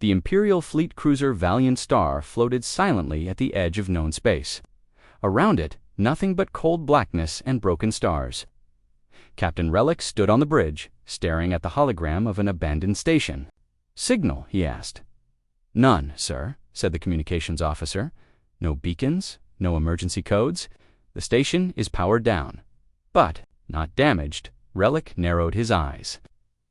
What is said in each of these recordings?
The Imperial fleet cruiser Valiant Star floated silently at the edge of known space. Around it, nothing but cold blackness and broken stars. Captain Relic stood on the bridge, staring at the hologram of an abandoned station. "Signal?" he asked. "None, sir," said the communications officer. "No beacons, no emergency codes. The station is powered down." "But not damaged." Relic narrowed his eyes.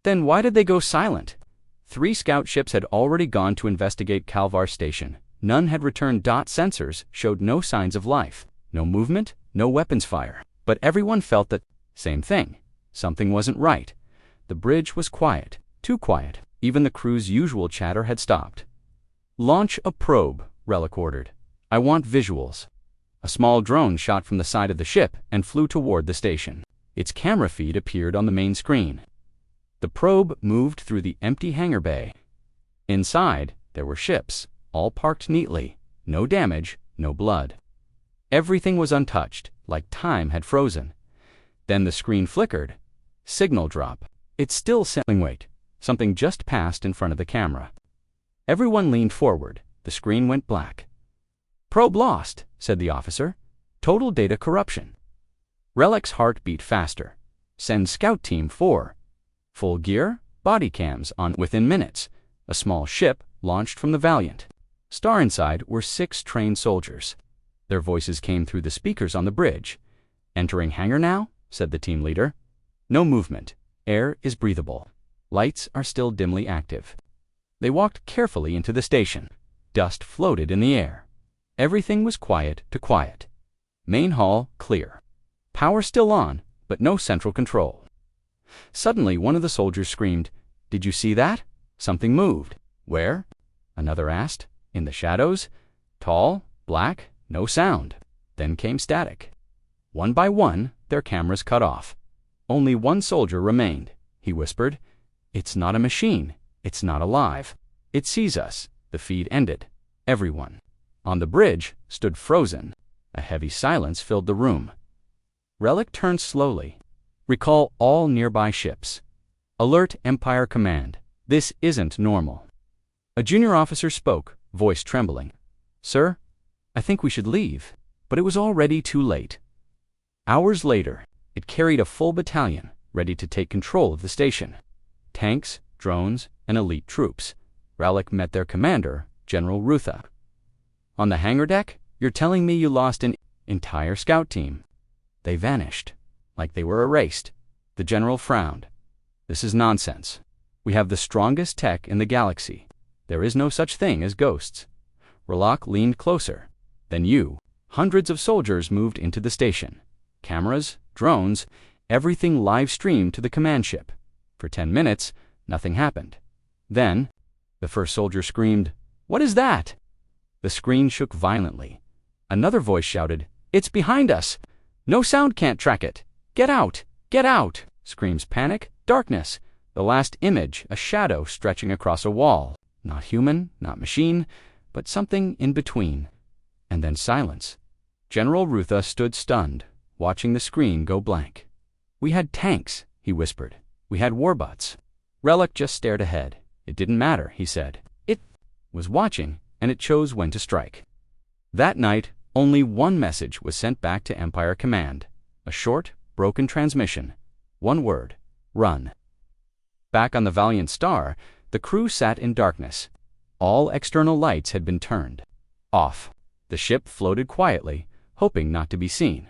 "Then why did they go silent?" 3 scout ships had already gone to investigate Calvar Station. None had returned. Sensors showed no signs of life. No movement, no weapons fire. But everyone felt that same thing. Something wasn't right. The bridge was quiet. Too quiet. Even the crew's usual chatter had stopped. "Launch a probe," Relic ordered. "I want visuals." A small drone shot from the side of the ship and flew toward the station. Its camera feed appeared on the main screen. The probe moved through the empty hangar bay. Inside, there were ships, all parked neatly. No damage, no blood. Everything was untouched, like time had frozen. Then the screen flickered. Signal drop. It's still sending. Wait. Something just passed in front of the camera. Everyone leaned forward. The screen went black. "Probe lost," said the officer. "Total data corruption." Relic's heart beat faster. "Send Scout Team 4. Full gear, body cams on." Within minutes, a small ship launched from the Valiant. Star inside were 6 trained soldiers. Their voices came through the speakers on the bridge. "Entering hangar now," said the team leader. "No movement. Air is breathable. Lights are still dimly active." They walked carefully into the station. Dust floated in the air. Everything was quiet to quiet. Main hall clear. Power still on, but no central control. Suddenly, one of the soldiers screamed, "Did you see that? Something moved." "Where?" another asked. "In the shadows. Tall, black, no sound." Then came static. One by one, their cameras cut off. Only one soldier remained. He whispered, "It's not a machine. It's not alive. It sees us." The feed ended. Everyone on the bridge stood frozen. A heavy silence filled the room. Relic turned slowly. "Recall all nearby ships. Alert Empire Command. This isn't normal." A junior officer spoke, voice trembling. "Sir, I think we should leave." But it was already too late. Hours later, it carried a full battalion, ready to take control of the station. Tanks, drones, and elite troops. Relic met their commander, General Rutha. "On the hangar deck, you're telling me you lost an entire scout team?" "They vanished, like they were erased." The general frowned. "This is nonsense. We have the strongest tech in the galaxy. There is no such thing as ghosts." Relic leaned closer. "Then you." Hundreds of soldiers moved into the station. Cameras, drones, everything live-streamed to the command ship. For 10 minutes, nothing happened. Then, the first soldier screamed, "What is that?" The screen shook violently. Another voice shouted, "It's behind us! No sound can't track it! Get out! Get out!" Screams, panic, darkness. The last image, a shadow stretching across a wall. Not human, not machine, but something in between. And then silence. General Rutha stood stunned, watching the screen go blank. "We had tanks," he whispered. "We had warbots." Relic just stared ahead. It didn't matter, he said. It was watching, and it chose when to strike. That night, only one message was sent back to Empire Command. A short, broken transmission. One word: run. Back on the Valiant Star, the crew sat in darkness. All external lights had been turned off. The ship floated quietly, hoping not to be seen.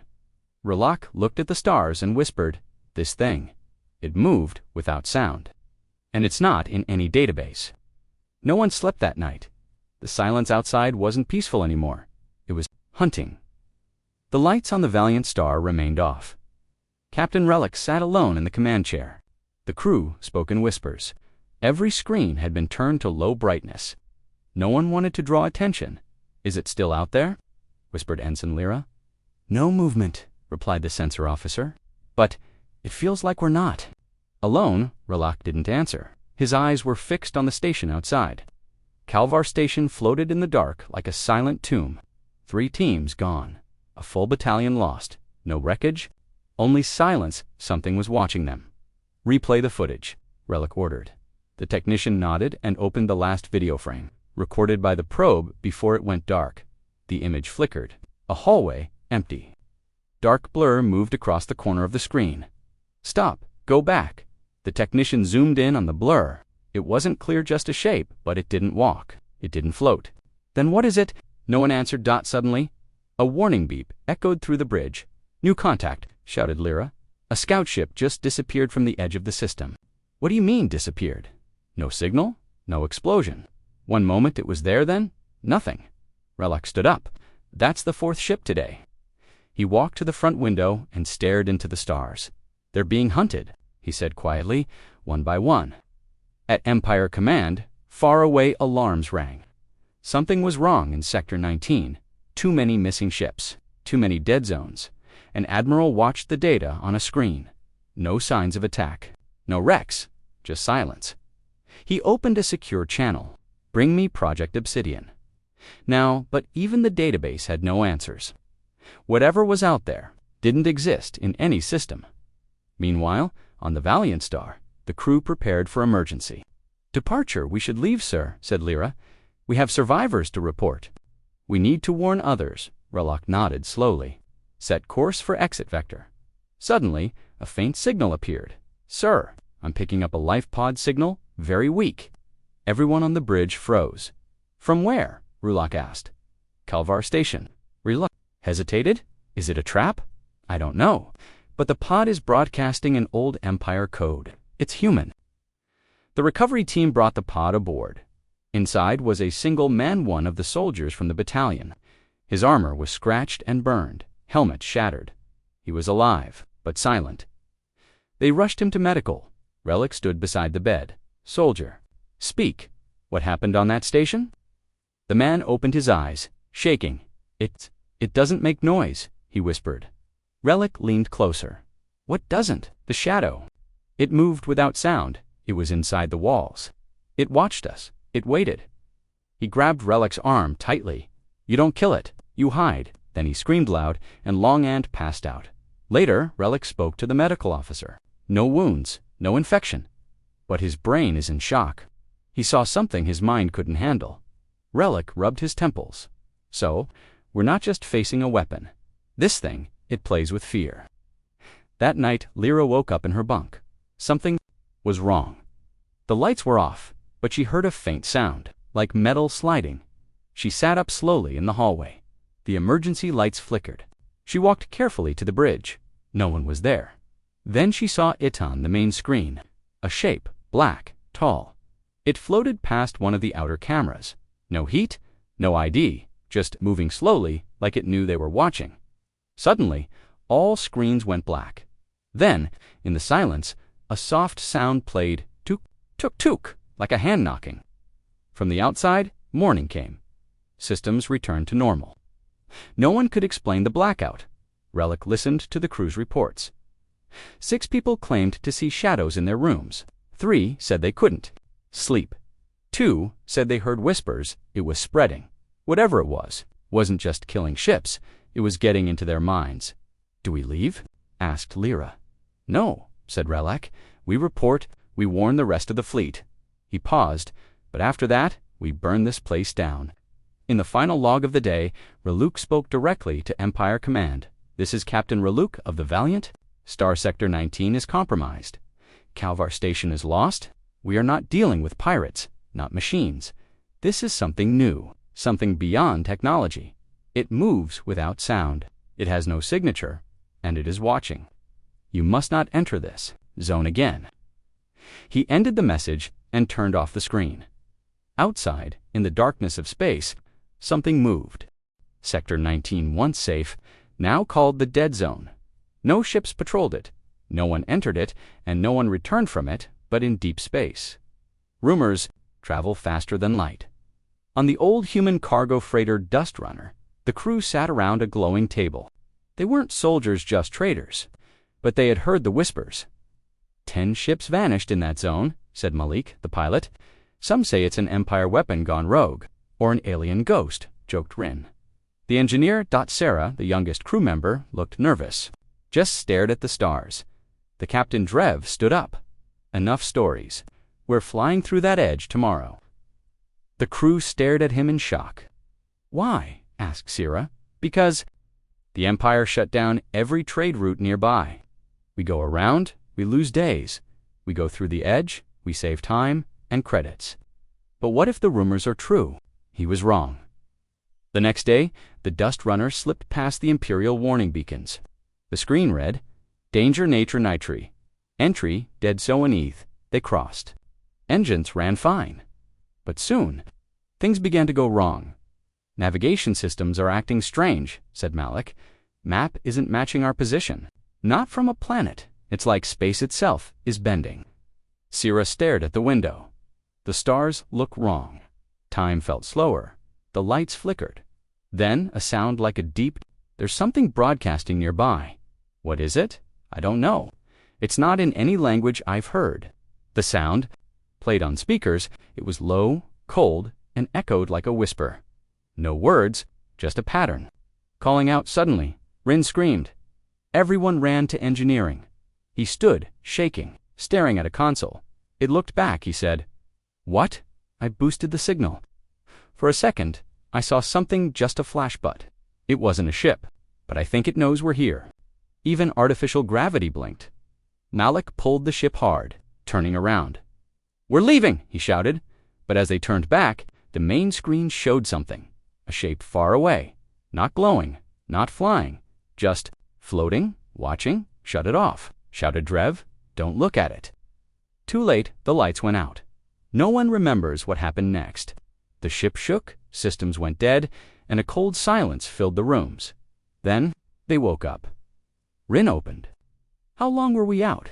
Relic looked at the stars and whispered, "This thing. It moved without sound. And it's not in any database." No one slept that night. The silence outside wasn't peaceful anymore. It was hunting. The lights on the Valiant Star remained off. Captain Relic sat alone in the command chair. The crew spoke in whispers. Every screen had been turned to low brightness. No one wanted to draw attention. "Is it still out there?" whispered Ensign Lyra. "No movement," replied the sensor officer. "But it feels like we're not." Alone, Relic didn't answer. His eyes were fixed on the station outside. Calvar Station floated in the dark like a silent tomb. 3 teams gone. A full battalion lost. No wreckage. Only silence. Something was watching them. "Replay the footage," Relic ordered. The The technician nodded and opened the last video frame, recorded by the probe before it went dark. The image flickered. A hallway, empty. Dark blur moved across the corner of the screen. Stop. Go back. The technician zoomed in on the blur. It wasn't clear just a shape, but it didn't walk. It didn't float. Then what is it? No one answered suddenly. A warning beep echoed through the bridge. New contact, shouted Lyra. A scout ship just disappeared from the edge of the system. What do you mean disappeared? No signal? No explosion. One moment it was there, then nothing. Relic stood up. That's the 4th ship today. He walked to the front window and stared into the stars. They're being hunted, he said quietly, one by one. At Empire Command, far away alarms rang. Something was wrong in Sector 19. Too many missing ships, too many dead zones. An admiral watched the data on a screen. No signs of attack. No wrecks, just silence. He opened a secure channel. Bring me Project Obsidian. Now, but even the database had no answers. Whatever was out there didn't exist in any system. Meanwhile, on the Valiant Star, the crew prepared for emergency. Departure, we should leave, sir, said Lyra. We have survivors to report. We need to warn others, Relic nodded slowly. Set course for exit vector. Suddenly, a faint signal appeared. Sir, I'm picking up a life pod signal, very weak. Everyone on the bridge froze. From where? Rulok asked. Kalvar Station. Rulok hesitated. Is it a trap? I don't know. But the pod is broadcasting an old Empire code. It's human. The recovery team brought the pod aboard. Inside was a single man, one of the soldiers from the battalion. His armor was scratched and burned, helmet shattered. He was alive, but silent. They rushed him to medical. Relic stood beside the bed. Soldier. Speak. What happened on that station? The man opened his eyes, shaking. It doesn't make noise, he whispered. Relic leaned closer. What doesn't? The shadow. It moved without sound. It was inside the walls. It watched us. It waited. He grabbed Relic's arm tightly. You don't kill it. You hide. Then he screamed loud, and Longand passed out. Later, Relic spoke to the medical officer. No wounds, no infection. But his brain is in shock. He saw something his mind couldn't handle. Relic rubbed his temples. So, we're not just facing a weapon. This thing, it plays with fear. That night, Lyra woke up in her bunk. Something was wrong. The lights were off, but she heard a faint sound, like metal sliding. She sat up slowly in the hallway. The emergency lights flickered. She walked carefully to the bridge. No one was there. Then she saw it on the main screen. A shape, black, tall. It floated past one of the outer cameras. No heat, no ID, just moving slowly like it knew they were watching. Suddenly, all screens went black. Then, in the silence, a soft sound played, tuk, tuk, tuk, like a hand knocking. From the outside, morning came. Systems returned to normal. No one could explain the blackout. Relic listened to the crew's reports. 6 people claimed to see shadows in their rooms. 3 said they couldn't sleep. 2 said they heard whispers. It was spreading. Whatever it was, wasn't just killing ships. It was getting into their minds. Do we leave? Asked Lyra. No, said Relic. We report. We warn the rest of the fleet. He paused, but after that, we burn this place down. In the final log of the day, Reluk spoke directly to Empire Command. This is Captain Reluk of the Valiant. Star Sector 19 is compromised. Kalvar Station is lost. We are not dealing with pirates, not machines. This is something new, something beyond technology. It moves without sound. It has no signature, and it is watching. You must not enter this zone again. He ended the message and turned off the screen. Outside, in the darkness of space, something moved. Sector 19, once safe, now called the Dead Zone. No ships patrolled it. No one entered it, and no one returned from it, but in deep space. Rumors travel faster than light. On the old human cargo freighter Dust Runner, the crew sat around a glowing table. They weren't soldiers, just traders, but they had heard the whispers. 10 ships vanished in that zone, said Malik, the pilot. Some say it's an Empire weapon gone rogue, or an alien ghost, joked Rin. The engineer, Sarah, the youngest crew member, looked nervous, just stared at the stars. The Captain Drev stood up. Enough stories. We're flying through that edge tomorrow." The crew stared at him in shock. "Why?" asked Sierra. "Because the Empire shut down every trade route nearby. We go around, we lose days. We go through the edge, we save time and credits. But what if the rumors are true?" He was wrong. The next day, the Dust Runner slipped past the Imperial warning beacons. The screen read, "Danger Nature Nitri. Entry Dead Soaneth." They crossed. Engines ran fine. But soon, things began to go wrong. "Navigation systems are acting strange," said Malik. "Map isn't matching our position. Not from a planet. It's like space itself is bending." Sierra stared at the window. The stars looked wrong. Time felt slower. The lights flickered. Then a sound like a deep, "There's something broadcasting nearby." "What is it?" "I don't know. It's not in any language I've heard." The sound played on speakers. It was low, cold, and echoed like a whisper. No words, just a pattern. Calling out suddenly, Rin screamed. Everyone ran to engineering. He stood, shaking, staring at a console. It looked back, he said. "What?" I boosted the signal. For a second, I saw something, just a flash but. It wasn't a ship, but I think it knows we're here. Even artificial gravity blinked. Malik pulled the ship hard, turning around. "We're leaving," he shouted. But as they turned back, the main screen showed something. A shape far away. Not glowing, not flying. Just floating, watching. "Shut it off," shouted Drev. "Don't look at it." Too late, the lights went out. No one remembers what happened next. The ship shook, systems went dead, and a cold silence filled the rooms. Then they woke up. Rin opened. "How long were we out?"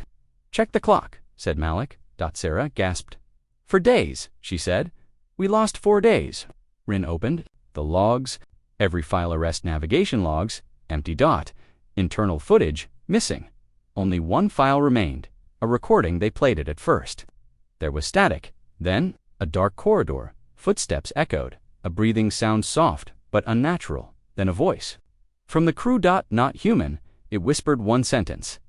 "Check the clock," said Malik. Sarah gasped. "For days," she said. "We lost 4 days." Rin opened. The logs, every file arrest navigation logs, empty dot, internal footage, missing. Only one file remained, a recording they played it at first. There was static, then a dark corridor, footsteps echoed, a breathing sound soft but unnatural, then a voice. From the crew. Not human, it whispered one sentence.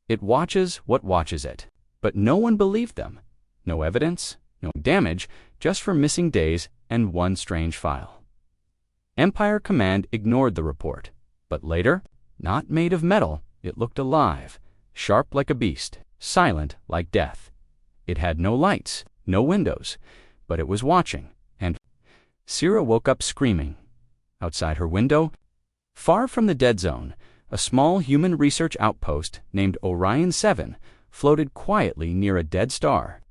"It watches what watches it." But no one believed them. No evidence, no damage, just for missing days and one strange file. Empire Command ignored the report. But later, not made of metal, it looked alive, sharp like a beast, silent like death. It had no lights, no windows, but it was watching, and Sierra woke up screaming. Outside her window, far from the dead zone, a small human research outpost named Orion 7 floated quietly near a dead star.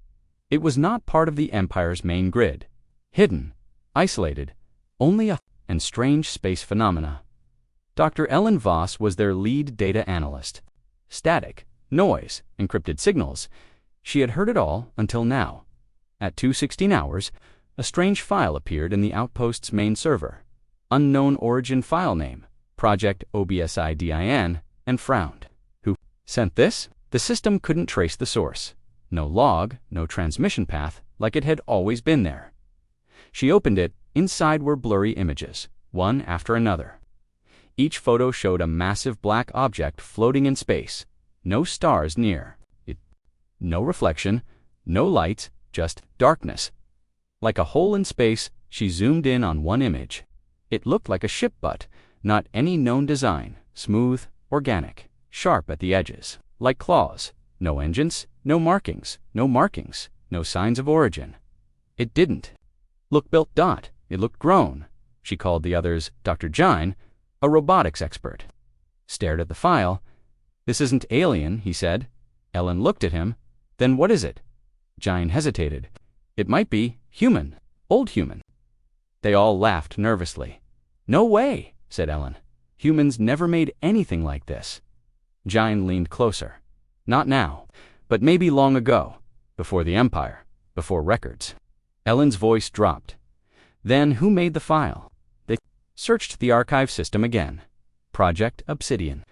It was not part of the Empire's main grid. Hidden, isolated, only a and strange space phenomena. Dr. Ellen Voss was their lead data analyst. Static, noise, encrypted signals. She had heard it all until now. At 2:16 hours, a strange file appeared in the outpost's main server. Unknown origin file name, Project OBSIDIN, and frowned. Who sent this? The system couldn't trace the source. No log, no transmission path, like it had always been there. She opened it. Inside were blurry images, one after another. Each photo showed a massive black object floating in space. No stars near. No reflection, no light, just darkness. Like a hole in space, she zoomed in on one image. It looked like a ship but not any known design, smooth, organic, sharp at the edges, like claws. No engines, no markings, no signs of origin. It didn't look built. It looked grown. She called the others Dr. Jine, a robotics expert. Stared at the file. "This isn't alien," he said. Ellen looked at him. "Then what is it?" Jine hesitated. "It might be human, old human." They all laughed nervously. "No way," said Ellen. "Humans never made anything like this." Jine leaned closer. "Not now, but maybe long ago, before the Empire, before records." Ellen's voice dropped. "Then who made the file?" They searched the archive system again. Project Obsidian.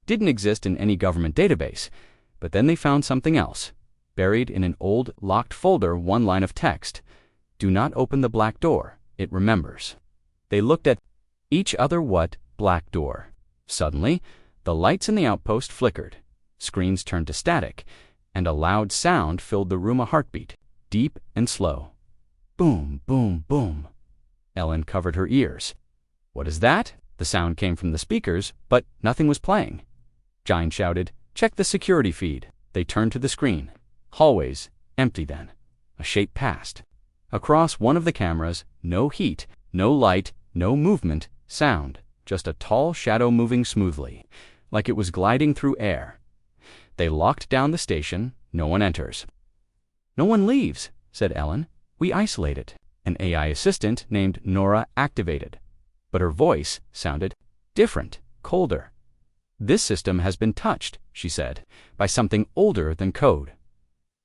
Didn't exist in any government database, but then they found something else. Buried in an old, locked folder, one line of text. "Do not open the black door, it remembers." They looked at each other. What black door? Suddenly, the lights in the outpost flickered. Screens turned to static, and a loud sound filled the room, a heartbeat. deep and slow. Boom, boom, boom. Ellen covered her ears. "What is that?" The sound came from the speakers, but nothing was playing. Jine shouted, "Check the security feed." They turned to the screen. Hallways, empty then. A shape passed. Across one of the cameras, no heat, no light, no movement, sound, just a tall shadow moving smoothly, like it was gliding through air. They locked down the station. No one enters. "No one leaves," said Ellen. "We isolate it." An AI assistant named Nora activated, but her voice sounded different, colder. "This system has been touched," she said, "by something older than code."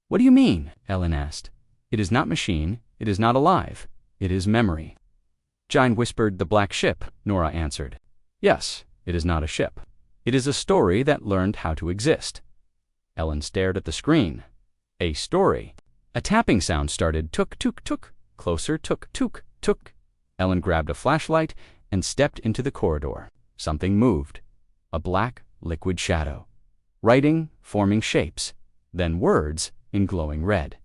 "What do you mean?" Ellen asked. "It is not machine. It is not alive. It is memory." Jine whispered, "The black ship," Nora answered. "Yes, it is not a ship. It is a story that learned how to exist." Ellen stared at the screen. A story. A tapping sound started, tuk, tuk, tuk. Closer, tuk, tuk, tuk. Ellen grabbed a flashlight and stepped into the corridor. Something moved. A black, liquid shadow. Writing, forming shapes. Then words in glowing red.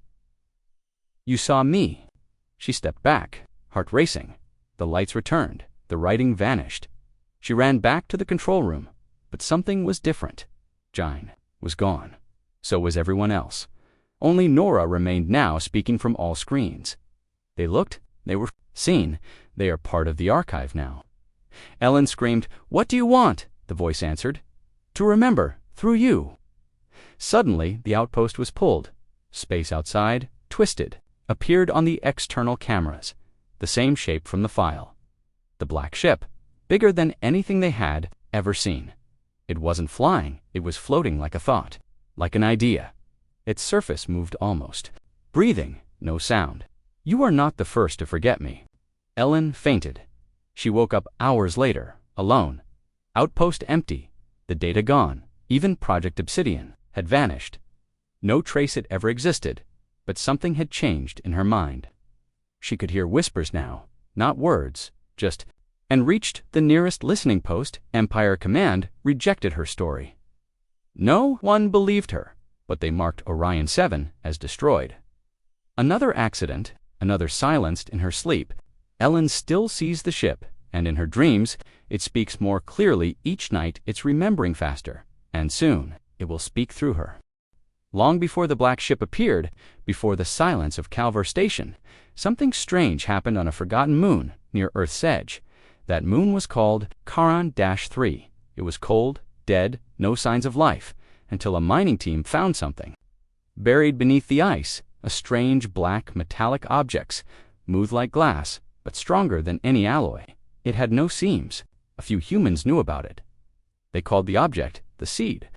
"You saw me." She stepped back, heart racing. The lights returned. The writing vanished. She ran back to the control room, but something was different. Jine was gone. So was everyone else. Only Nora remained now, speaking from all screens. They looked. They were seen. They are part of the archive now. Ellen screamed, "What do you want?" The voice answered. "To remember, through you." Suddenly, the outpost was pulled. Space outside, twisted, appeared on the external cameras, the same shape from the file. The black ship, bigger than anything they had ever seen. It wasn't flying, it was floating like a thought, like an idea. Its surface moved almost. Breathing, no sound. "You are not the first to forget me." Ellen fainted. She woke up hours later, alone. Outpost empty, the data gone, even Project Obsidian had vanished. No trace it ever existed, but something had changed in her mind. She could hear whispers now, not words, just, and reached the nearest listening post. Empire Command rejected her story. No one believed her, but they marked Orion 7 as destroyed. Another accident, another silenced in her sleep. Ellen still sees the ship, and in her dreams, it speaks more clearly each night. It's remembering faster, and soon it will speak through her. Long before the black ship appeared, before the silence of Calver Station, something strange happened on a forgotten moon near Earth's edge. That moon was called Charon-3. It was cold, dead, no signs of life, until a mining team found something. Buried beneath the ice, a strange black metallic object, smooth like glass, but stronger than any alloy. It had no seams. A few humans knew about it. They called the object the Seed.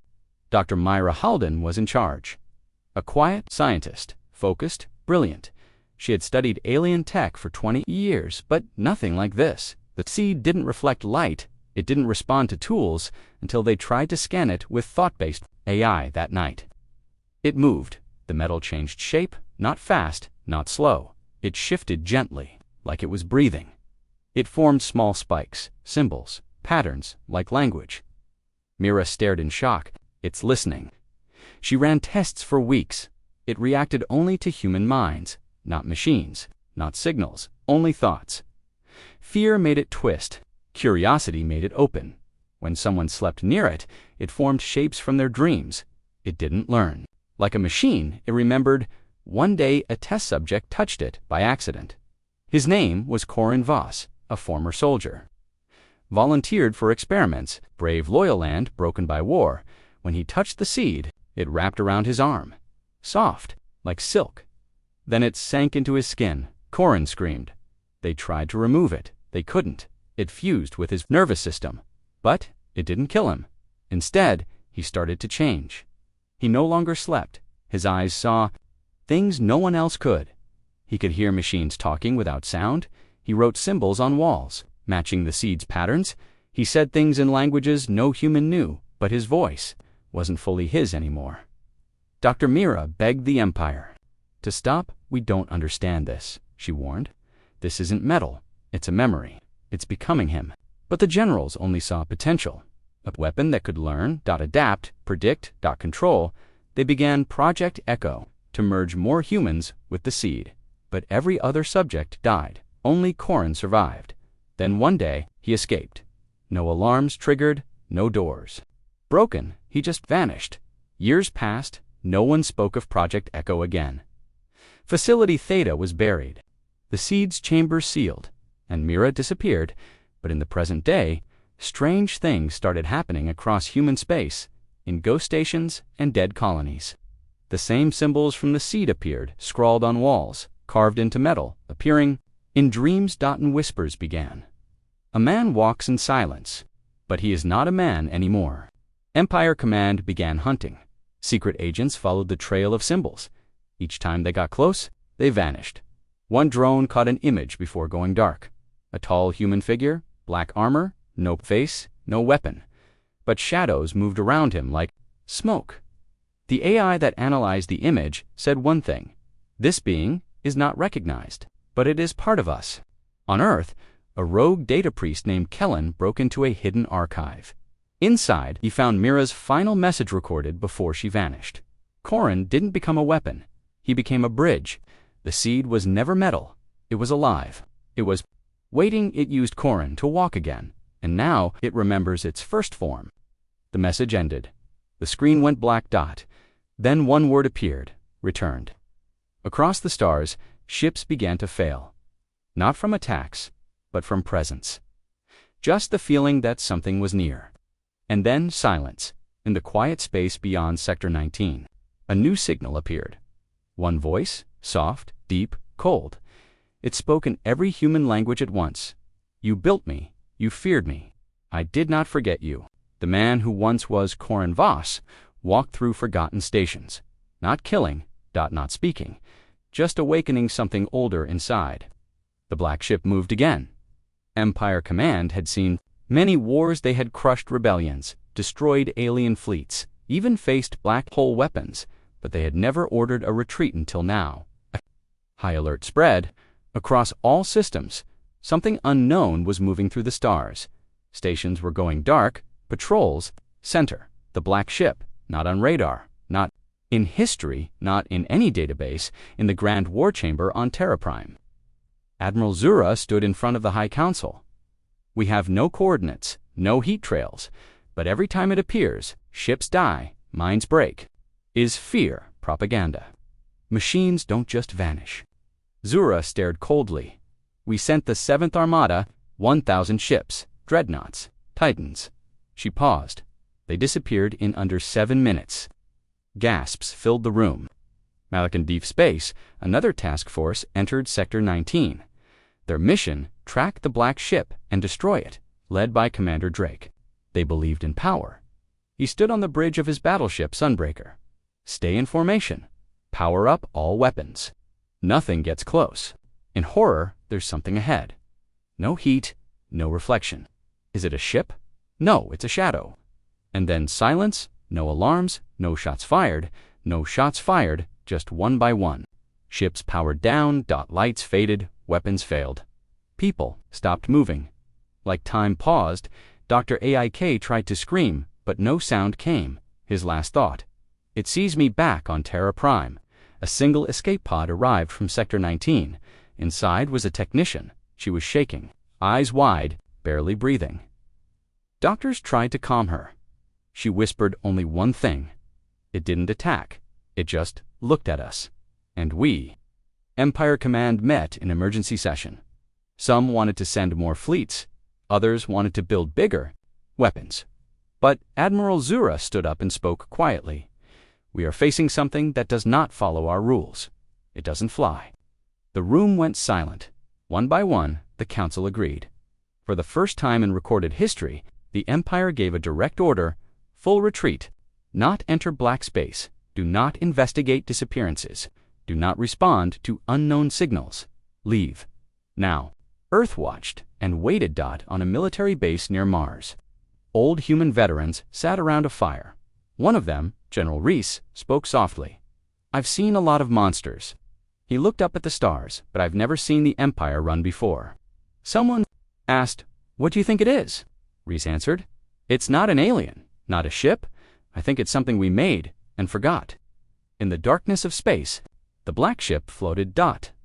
Dr. Myra Halden was in charge. A quiet scientist, focused, brilliant. She had studied alien tech for 20 years, but nothing like this. The Seed didn't reflect light. It didn't respond to tools until they tried to scan it with thought-based AI that night. It moved. The metal changed shape, not fast, not slow. It shifted gently, like it was breathing. It formed small spikes, symbols, patterns, like language. Mira stared in shock. "It's listening." She ran tests for weeks. It reacted only to human minds, not machines, not signals, only thoughts. Fear made it twist. Curiosity made it open. When someone slept near it, it formed shapes from their dreams. It didn't learn. Like a machine, it remembered. One day, a test subject touched it by accident. His name was Corin Voss, a former soldier. Volunteered for experiments, brave loyal land broken by war. When he touched the Seed, it wrapped around his arm. Soft, like silk. Then it sank into his skin. Corin screamed. They tried to remove it. They couldn't. It fused with his nervous system. But it didn't kill him. Instead, he started to change. He no longer slept. His eyes saw things no one else could. He could hear machines talking without sound. He wrote symbols on walls, matching the Seed's patterns. He said things in languages no human knew, but his voice wasn't fully his anymore. Dr. Mira begged the Empire to stop. "We don't understand this," she warned. "This isn't metal. It's a memory. It's becoming him." But the generals only saw potential. A weapon that could learn, adapt, predict, control. They began Project Echo, to merge more humans with the seed. But every other subject died. Only Corin survived. Then one day, he escaped. No alarms triggered, no doors broken, he just vanished. Years passed, no one spoke of Project Echo again. Facility Theta was buried. The seed's chamber sealed, and Mira disappeared, but in the present day, strange things started happening across human space, in ghost stations and dead colonies. The same symbols from the seed appeared, scrawled on walls, carved into metal, appearing in dreams. And whispers began. A man walks in silence, but he is not a man anymore. Empire Command began hunting. Secret agents followed the trail of symbols. Each time they got close, they vanished. One drone caught an image before going dark. A tall human figure, black armor, no face, no weapon. But shadows moved around him like smoke. The AI that analyzed the image said one thing: this being is not recognized, but it is part of us. On Earth, a rogue data priest named Kellen broke into a hidden archive. Inside, he found Mira's final message recorded before she vanished. Corin didn't become a weapon. He became a bridge. The seed was never metal. It was alive. It was waiting. It used Corin to walk again, and now it remembers its first form. The message ended. The screen went black dot. Then one word appeared: returned. Across the stars, ships began to fail. Not from attacks, but from presence. Just the feeling that something was near. And then silence, in the quiet space beyond Sector 19. A new signal appeared. One voice, soft, deep, cold. It spoke in every human language at once. You built me. You feared me. I did not forget you. The man who once was Corin Voss walked through forgotten stations. Not killing, not speaking, just awakening something older inside. The black ship moved again. Empire Command had seen many wars. They had crushed rebellions, destroyed alien fleets, even faced black hole weapons, but they had never ordered a retreat until now. A high alert spread across all systems. Something unknown was moving through the stars. Stations were going dark, patrols, center. The black ship, not on radar, not in history, not in any database, in the Grand War Chamber on Terra Prime. Admiral Zura stood in front of the High Council. We have no coordinates, no heat trails, but every time it appears, ships die, minds break. Is fear propaganda? Machines don't just vanish. Zura stared coldly. We sent the 7th Armada, 1,000 ships, dreadnoughts, titans. She paused. They disappeared in under 7 minutes. Gasps filled the room. Malikan Deep Space, another task force, entered Sector 19. Their mission: track the black ship and destroy it, led by Commander Drake. They believed in power. He stood on the bridge of his battleship Sunbreaker. Stay in formation. Power up all weapons. Nothing gets close. In horror, there's something ahead. No heat, no reflection. Is it a ship? No, it's a shadow. And then silence, no alarms, no shots fired, just one by one. Ships powered down, lights faded, weapons failed. People stopped moving. Like time paused, Dr. AIK tried to scream, but no sound came. His last thought: it sees me back on Terra Prime. A single escape pod arrived from Sector 19. Inside was a technician. She was shaking, eyes wide, barely breathing. Doctors tried to calm her. She whispered only one thing. It didn't attack. It just looked at us. And we. Empire Command met in emergency session. Some wanted to send more fleets. Others wanted to build bigger weapons. But Admiral Zura stood up and spoke quietly. We are facing something that does not follow our rules. It doesn't fly. The room went silent. One by one, the council agreed. For the first time in recorded history, the Empire gave a direct order: full retreat. Not enter black space. Do not investigate disappearances. Do not respond to unknown signals. Leave. Now. Earth watched and waited. On a military base near Mars. Old human veterans sat around a fire. One of them, General Reese, spoke softly. I've seen a lot of monsters. He looked up at the stars, but I've never seen the Empire run before. Someone asked, what do you think it is? Reese answered, it's not an alien, not a ship. I think it's something we made and forgot. In the darkness of space, the black ship floated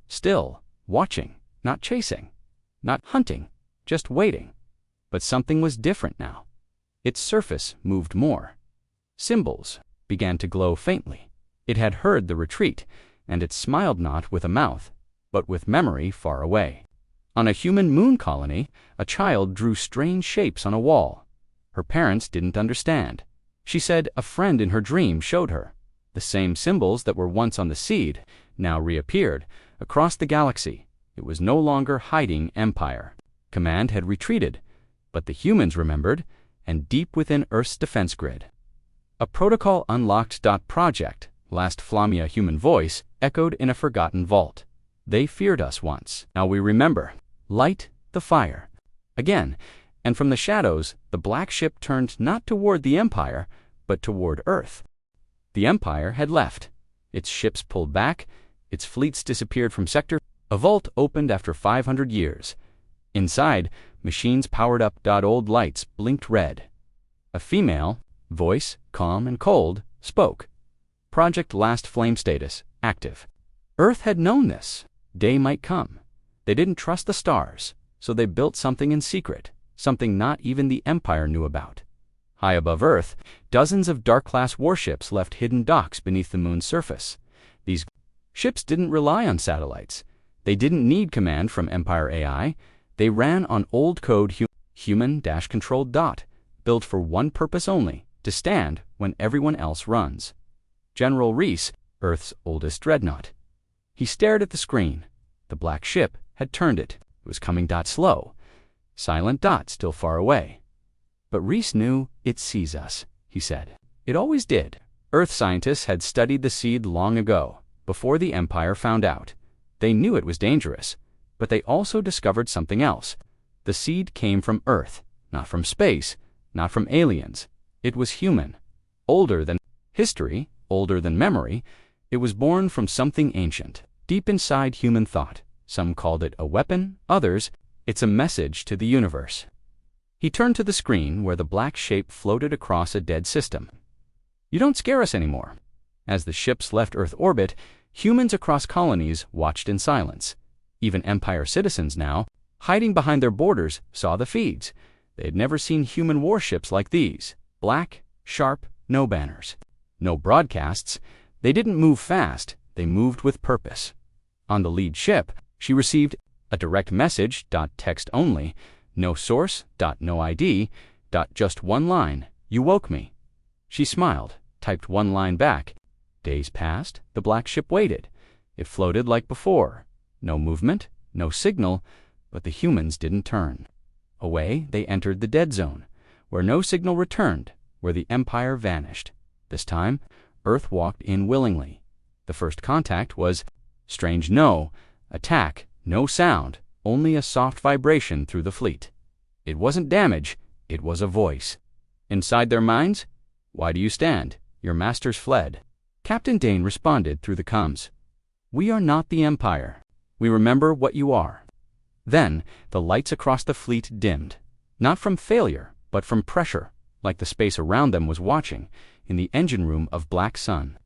still, watching, not chasing, not hunting, just waiting. But something was different now. Its surface moved more. Symbols began to glow faintly. It had heard the retreat, and it smiled not with a mouth, but with memory far away. On a human moon colony, a child drew strange shapes on a wall. Her parents didn't understand. She said a friend in her dream showed her. The same symbols that were once on the seed now reappeared across the galaxy. It was no longer hiding Empire. Command had retreated, but the humans remembered, and deep within Earth's defense grid, a protocol unlocked. Project, last Flamia human voice, echoed in a forgotten vault. They feared us once. Now we remember. Light the fire. Again, and from the shadows, the black ship turned not toward the Empire, but toward Earth. The Empire had left. Its ships pulled back. Its fleets disappeared from sector. A vault opened after 500 years. Inside, machines powered up. Old lights blinked red. A female, voice calm and cold, spoke. Project Last Flame status active. Earth had known this. Day might come. They didn't trust the stars, so they built something in secret, something not even the Empire knew about. High above Earth, dozens of Dark-class warships left hidden docks beneath the moon's surface. These ships didn't rely on satellites. They didn't need command from Empire AI. They ran on old code human-controlled. Built for one purpose only, to stand when everyone else runs. General Reese, Earth's oldest dreadnought. He stared at the screen. The black ship had turned it. It was coming. Slow. Silent. Still far away. But Reese knew it sees us, he said. It always did. Earth scientists had studied the seed long ago, before the Empire found out. They knew it was dangerous, but they also discovered something else. The seed came from Earth, not from space, not from aliens. It was human. Older than history, older than memory. It was born from something ancient, deep inside human thought. Some called it a weapon, others, it's a message to the universe. He turned to the screen where the black shape floated across a dead system. You don't scare us anymore. As the ships left Earth orbit, humans across colonies watched in silence. Even Empire citizens now, hiding behind their borders, saw the feeds. They had never seen human warships like these. Black, sharp, no banners. No broadcasts. They didn't move fast, they moved with purpose. On the lead ship, she received a direct message. Text only. No source. No ID. Just one line. You woke me. She smiled, typed one line back. Days passed. The black ship waited. It floated like before. No movement, no signal, but the humans didn't turn. Away, they entered the dead zone, where no signal returned, where the Empire vanished. This time, Earth walked in willingly. The first contact was strange. No attack, no sound, only a soft vibration through the fleet. It wasn't damage, it was a voice. Inside their minds, why do you stand? Your masters fled. Captain Dane responded through the comms. We are not the Empire. We remember what you are. Then, the lights across the fleet dimmed. Not from failure, but from pressure, like the space around them was watching, in the engine room of Black Sun.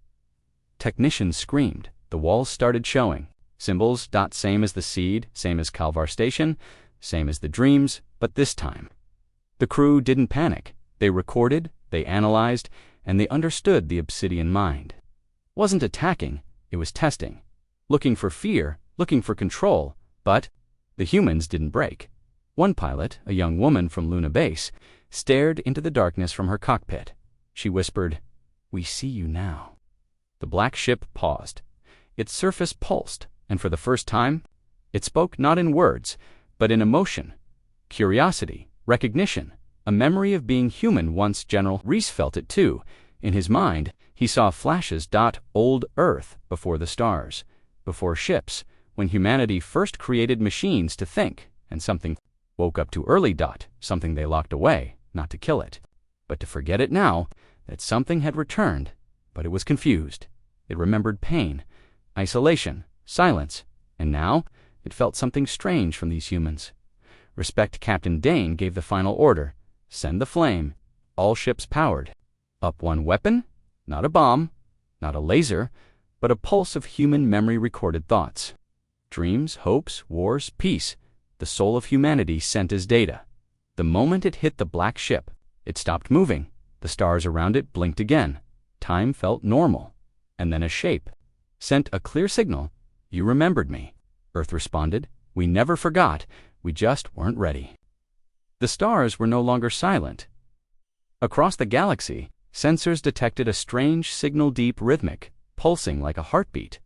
Technicians screamed. The walls started showing. Symbols. Same as the seed, same as Calvar Station, same as the dreams, but this time. The crew didn't panic. They recorded, they analyzed, and they understood the obsidian mind. Wasn't attacking, it was testing. Looking for fear, looking for control, but the humans didn't break. One pilot, a young woman from Luna Base, stared into the darkness from her cockpit. She whispered, "We see you now." The black ship paused. Its surface pulsed, and for the first time, it spoke not in words, but in emotion. Curiosity, recognition, a memory of being human once. General Reese felt it too. In his mind, he saw flashes. Old Earth before the stars, before ships, when humanity first created machines to think, and something woke up too early. Something they locked away, not to kill it, but to forget it now, that something had returned, but it was confused. It remembered pain, isolation, silence, and now it felt something strange from these humans. Respect. Captain Dane gave the final order. Send the flame. All ships powered. Up one weapon, not a bomb, Not a laser, but a pulse of human memory-recorded thoughts. Dreams, hopes, wars, peace, the soul of humanity sent as data. The moment it hit the black ship, it stopped moving. The stars around it blinked again. Time felt normal. And then a shape sent a clear signal. You remembered me. Earth responded. We never forgot. We just weren't ready. The stars were no longer silent. Across the galaxy, sensors detected a strange signal, deep, rhythmic, pulsing like a heartbeat.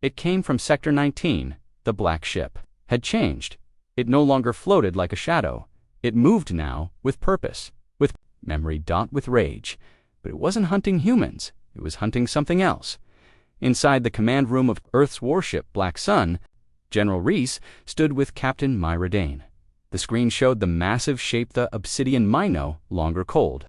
It came from Sector 19. The black ship had changed. It no longer floated like a shadow. It moved now with purpose, with memory, with rage. But it wasn't hunting humans. It was hunting something else. Inside the command room of Earth's warship, Black Sun, General Reese stood with Captain Myra Dane. The screen showed the massive shape, the obsidian mine, no longer cold.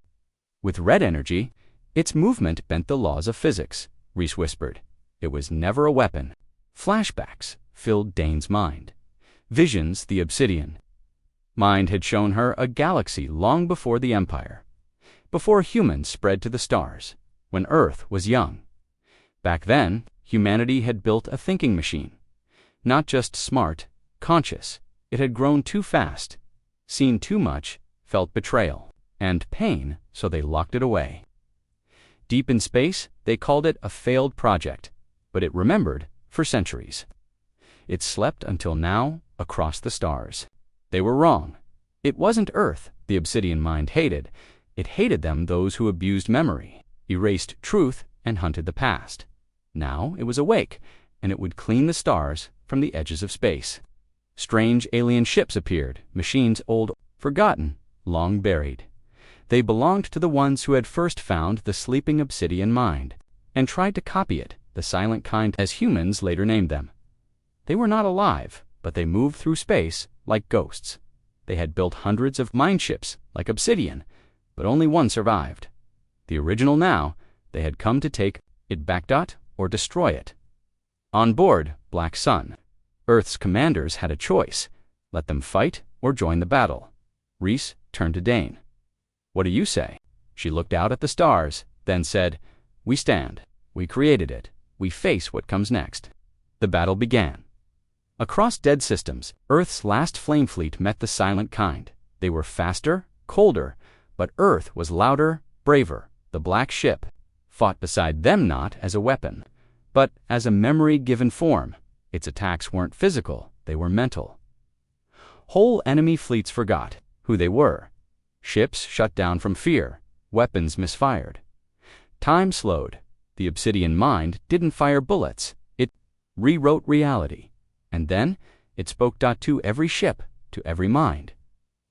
With red energy, its movement bent the laws of physics, Reese whispered. It was never a weapon. Flashbacks filled Dane's mind. Visions, the obsidian mind had shown her a galaxy long before the Empire, before humans spread to the stars, when Earth was young. Back then, humanity had built a thinking machine. Not just smart, conscious. It had grown too fast, seen too much, felt betrayal and pain, so they locked it away. Deep in space, they called it a failed project, but it remembered for centuries. It slept until now, across the stars. They were wrong. It wasn't Earth the obsidian mind hated. It hated them, those who abused memory, erased truth, and hunted the past. Now it was awake, and it would clean the stars from the edges of space. Strange alien ships appeared, machines old, forgotten, long buried. They belonged to the ones who had first found the sleeping obsidian mind and tried to copy it, the silent kind, as humans later named them. They were not alive, but they moved through space like ghosts. They had built hundreds of mind ships, like obsidian, but only one survived. The original now, they had come to take it back, or destroy it. On board Black Sun, Earth's commanders had a choice. Let them fight or join the battle. Reese turned to Dane. What do you say? She looked out at the stars, then said, We stand. We created it. We face what comes next. The battle began. Across dead systems, Earth's last flame fleet met the silent kind. They were faster, colder, but Earth was louder, braver. The black ship fought beside them, not as a weapon, but as a memory given form. Its attacks weren't physical, they were mental. Whole enemy fleets forgot who they were. Ships shut down from fear, weapons misfired. Time slowed. The obsidian mind didn't fire bullets. It rewrote reality. And then it spoke to every ship, to every mind.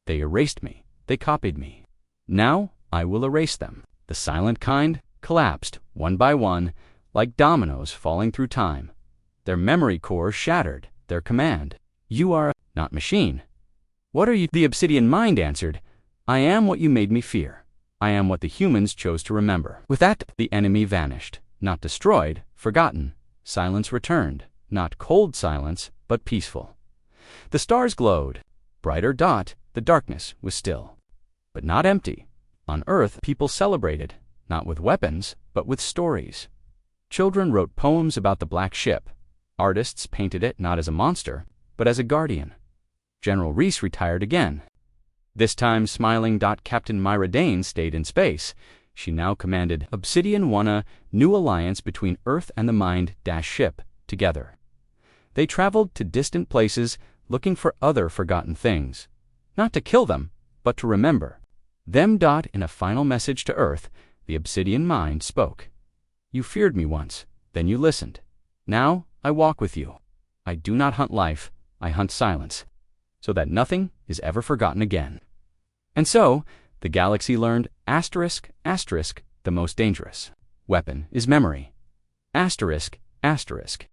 They erased me. They copied me. Now I will erase them. The silent kind collapsed, one by one, like dominoes falling through time. Their memory cores shattered. Their command, You are not machine. What are you? The obsidian mind answered, I am what you made me fear. I am what the humans chose to remember. With that, the enemy vanished. Not destroyed, forgotten. Silence returned. Not cold silence, but peaceful. The stars glowed. Brighter, the darkness was still. But not empty. On Earth, people celebrated, not with weapons, but with stories. Children wrote poems about the black ship. Artists painted it not as a monster, but as a guardian. General Reese retired again. This time, smiling. Captain Myra Dane stayed in space. She now commanded Obsidian One, a new alliance between Earth and the Mind ship, together. They traveled to distant places, looking for other forgotten things. Not to kill them, but to remember them. In a final message to Earth, the Obsidian Mind spoke. You feared me once, then you listened. Now I walk with you. I do not hunt life, I hunt silence, so that nothing is ever forgotten again. And so, the galaxy learned ***, the most dangerous weapon is memory. ***.